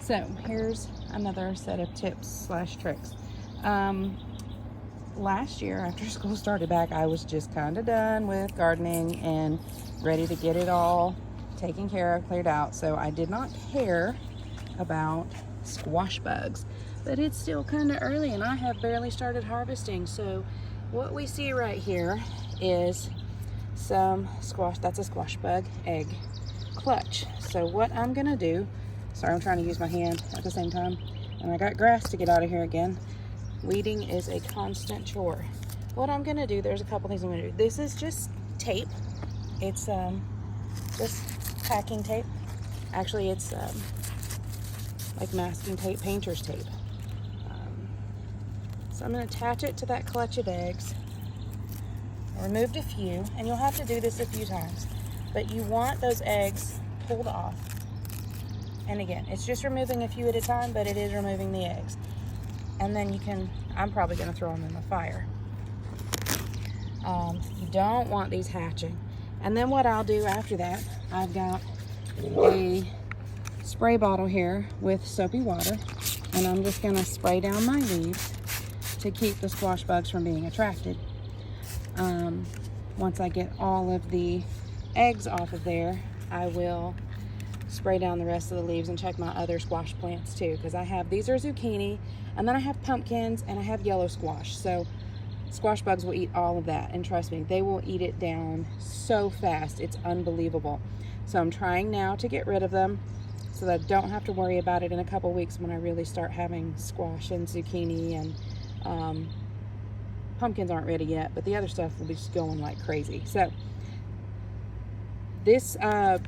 So here's another set of tips slash tricks. Last year after school started back, I was just kind of done with gardening and ready to get it all taken care of, cleared out. So I did not care about squash bugs, but it's still kind of early and I have barely started harvesting. So what we see right here is some squash. That's a squash bug egg clutch. So what I'm gonna do, sorry, I'm trying to use my hand at the same time, and I got grass to get out of here again. Weeding is a constant chore. What I'm gonna do, there's a couple things I'm gonna do. This is just tape. It's just packing tape. Actually, it's like masking tape, painter's tape. So I'm gonna attach it to that clutch of eggs. I removed a few, and you'll have to do this a few times, but you want those eggs pulled off. And again, it's just removing a few at a time, but it is removing the eggs. And then you can, I'm probably gonna throw them in the fire. You don't want these hatching. And then what I'll do after that, I've got a spray bottle here with soapy water, and I'm just gonna spray down my leaves to keep the squash bugs from being attracted. Once I get all of the eggs off of there, I will spray down the rest of the leaves and check my other squash plants too, because I have, these are zucchini, and then I have pumpkins, and I have yellow squash. So squash bugs will eat all of that, and trust me, they will eat it down so fast, it's unbelievable. So I'm trying now to get rid of them so that I don't have to worry about it in a couple weeks when I really start having squash and zucchini, and pumpkins aren't ready yet, but the other stuff will be just going like crazy. So this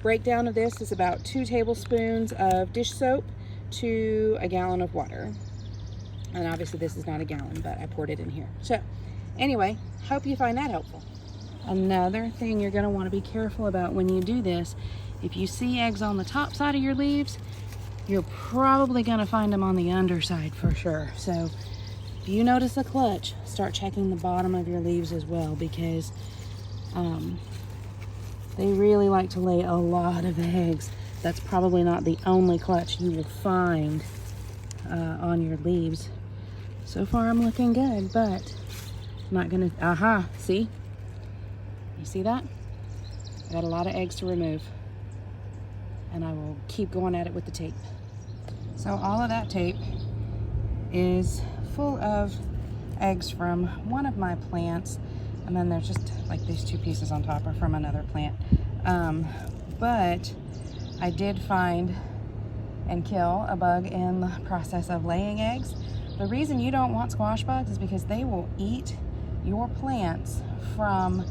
breakdown of this is about 2 tablespoons of dish soap to a gallon of water. And obviously this is not a gallon, but I poured it in here. So anyway, hope you find that helpful. Another thing you're going to want to be careful about when you do this, if you see eggs on the top side of your leaves, you're probably going to find them on the underside for sure. So if you notice a clutch, start checking the bottom of your leaves as well, because they really like to lay a lot of eggs. That's probably not the only clutch you will find on your leaves. So far I'm looking good, but I'm not gonna, aha, see? You see that? I got a lot of eggs to remove, and I will keep going at it with the tape. So all of that tape is full of eggs from one of my plants, and then there's just like these 2 pieces on top are from another plant. But I did find and kill a bug in the process of laying eggs. The reason you don't want squash bugs is because they will eat your plants from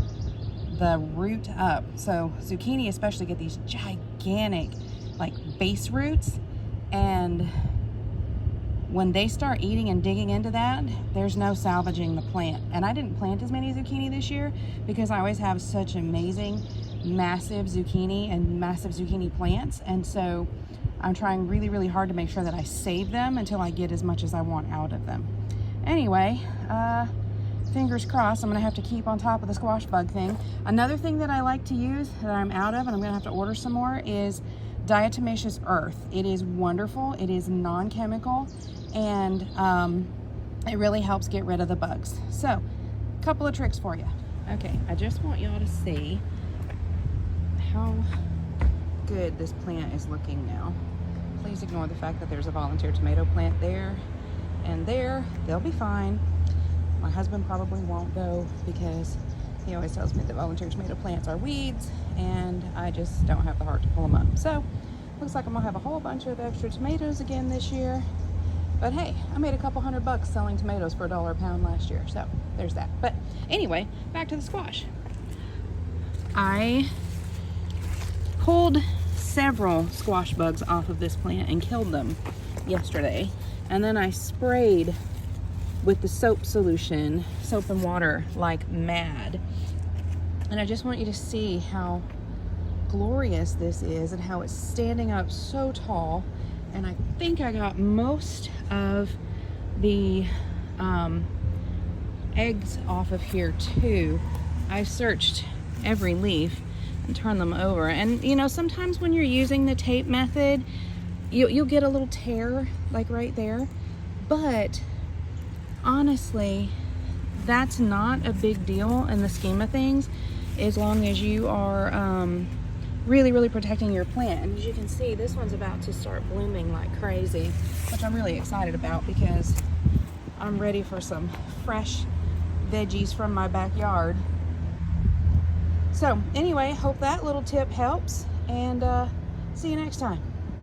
the root up. So zucchini especially get these gigantic like base roots, and when they start eating and digging into that, there's no salvaging the plant. And I didn't plant as many zucchini this year because I always have such amazing massive zucchini and massive zucchini plants, and so I'm trying really, really hard to make sure that I save them until I get as much as I want out of them. Anyway, fingers crossed. I'm gonna have to keep on top of the squash bug thing. Another thing that I like to use that I'm out of, and I'm gonna have to order some more, is diatomaceous earth. It is wonderful. It is non-chemical, and it really helps get rid of the bugs. So, a couple of tricks for you. Okay, I just want y'all to see how good this plant is looking now. Please ignore the fact that there's a volunteer tomato plant there and there. They'll be fine. My husband probably won't though, because he always tells me that volunteer tomato plants are weeds, and I just don't have the heart to pull them up. So looks like I'm gonna have a whole bunch of extra tomatoes again this year. But hey, I made a couple $100 selling tomatoes for $1 a pound last year, so there's that. But anyway, back to the squash. I pulled several squash bugs off of this plant and killed them yesterday, and then I sprayed with the soap solution, soap and water, like mad. And I just want you to see how glorious this is and how it's standing up so tall. And I think I got most of the eggs off of here too. I searched every leaf and turn them over. And you know, sometimes when you're using the tape method, you'll get a little tear like right there, but honestly, that's not a big deal in the scheme of things, as long as you are really protecting your plant. And as you can see, this one's about to start blooming like crazy, which I'm really excited about because I'm ready for some fresh veggies from my backyard. So anyway, hope that little tip helps, and see you next time.